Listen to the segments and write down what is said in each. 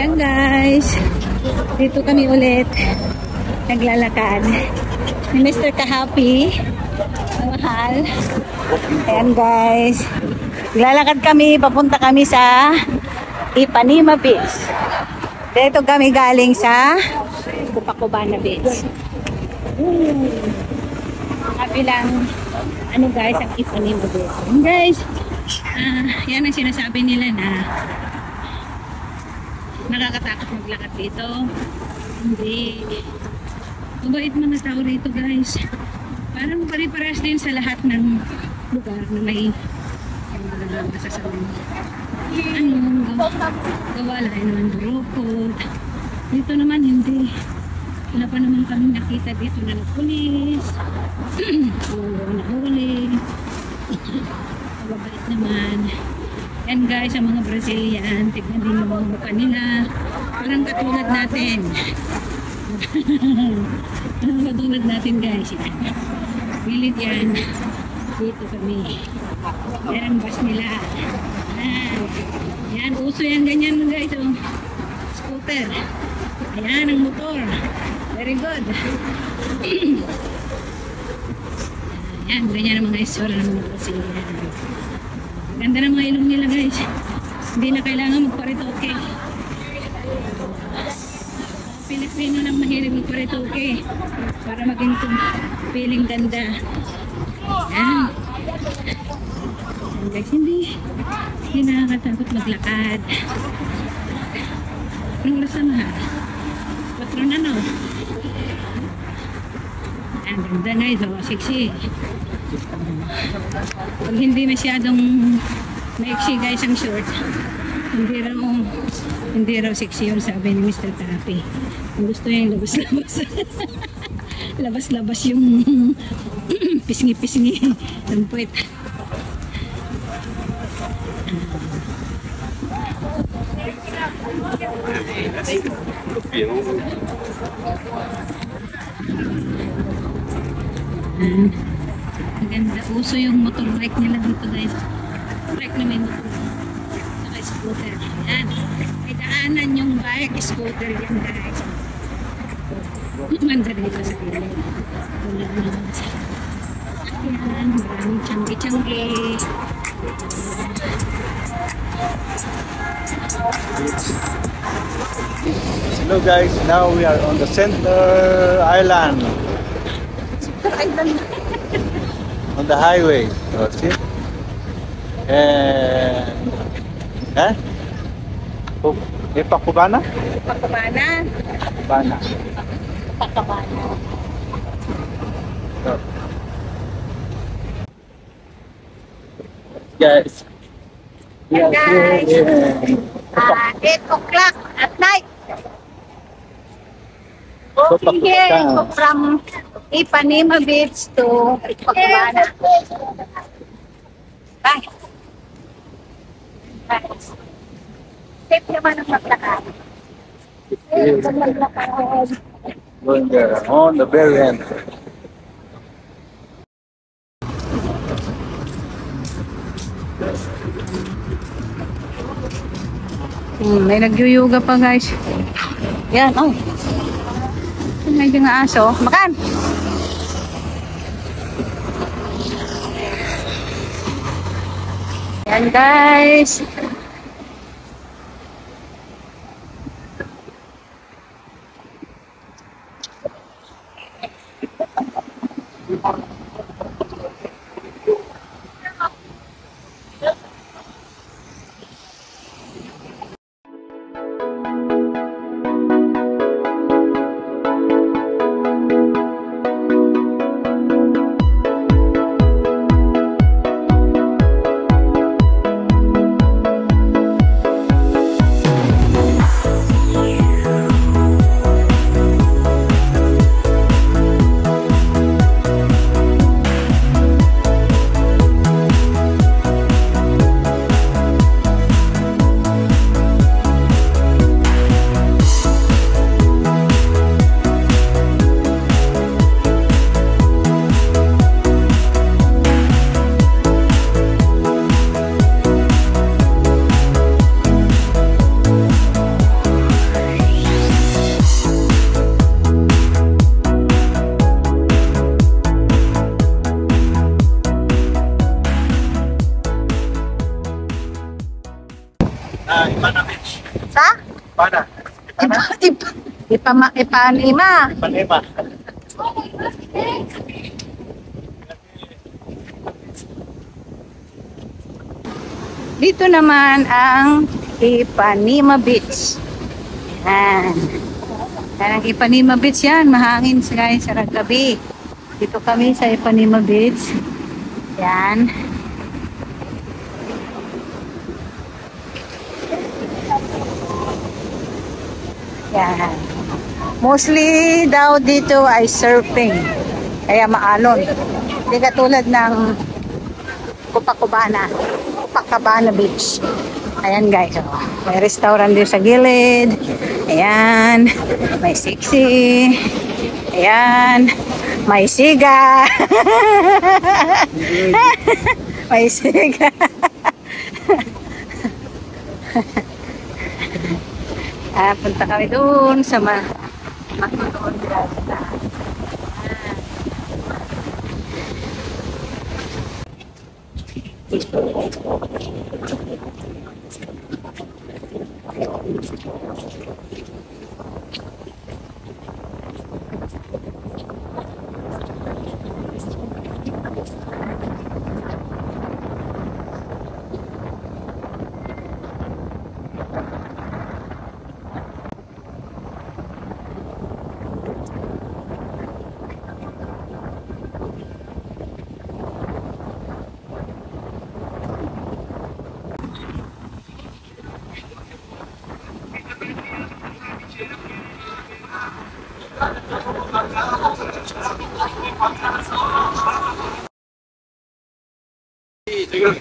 Yan guys, dito kami ulit naglalakad ni Mr. Kahapi na mahal. Ayan guys, naglalakad kami, papunta kami sa Ipanema Beach. Dito kami galing sa Copacabana Beach. Kabilang ano guys ang Ipanema Beach. And guys, yan ang sinasabi nila na nakakatakot maglakad dito. Hindi. Mabait mga tao rito guys. Parang pare-pares din sa lahat ng lugar na may masasabi. Gawa lang naman burukot. Dito naman hindi. Wala pa naman kami nakita dito na pulis. O nahuli. Mabait naman. Yan guys, ang mga Brazilian, tignan din yung mga mukha nila. Parang katulad natin. Parang katulad natin guys. Gilid yan. Dito kami. Yan ang bus nila. Yan, uso yan ganyan guys. Oh. Scooter. Ayan ang motor. Very good. Yan, ganyan ang mga isura ng mga Brazilian. Ganda ng mga ilong nila guys. Hindi na kailangan magparitoke. Pilipino lang mahilig magparitoke para maging feeling ganda. Yan. Guys, hindi nakakatakot maglakad. Anong oras na mahal? 4 na no? Ang ganda guys, oh, sexy. Pag hindi masyadong maiksi guys ang short, hindi raw sexy yung sabi ni Mr. Tapi. Kung gusto niya yung labas-labas. Labas-labas yung pisngi-pisngi ng puwet. Maganda. Uso yung motorbike nila dito guys. Bike na may motor. Saka scooter. Yan. May daanan yung bike, scooter yan guys. Manda dito sa gilid. Wala naman sa yan. Maraming tiyanggi-tiyanggi. Hello guys, now we are on the Center Island. Center Island. On the highway, see? And Copacabana? Copacabana. Copacabana. Copacabana. So, guys. Hey guys. 8 o'clock at night. Walking here from Ipanema Beach to Copacabana. Bye. Bye. Safe naman ang maglakad. Safe ang maglakad. Going there, on the very end. May nag-yoga pa guys. Yan, oh. May mga aso. Makan! Yan guys. Pana. Ipanima. Panema. Dito naman ang Ipanema Beach. Yan. Yan ang Ipanema Beach yan. Mahangin guys sa gabi. Dito kami sa Ipanema Beach. Yan. Yan. Mostly daw dito ay surfing. Kaya maalon. Hindi katulad ng Copacabana Beach. Ayan guys. Oh. May restaurant din sa gilid. Ayan. May sexy. Ayan. May siga. May siga. Punta kami doon sa matutuon nila sa taas.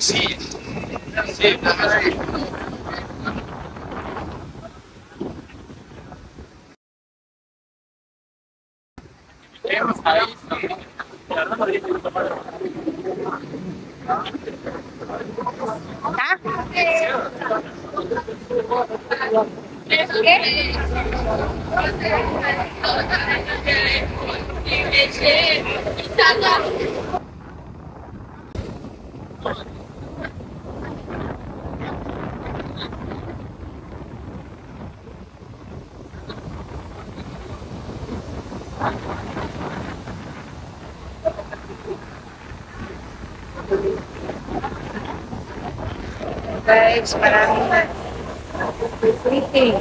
Sí. Guys, maraming meeting.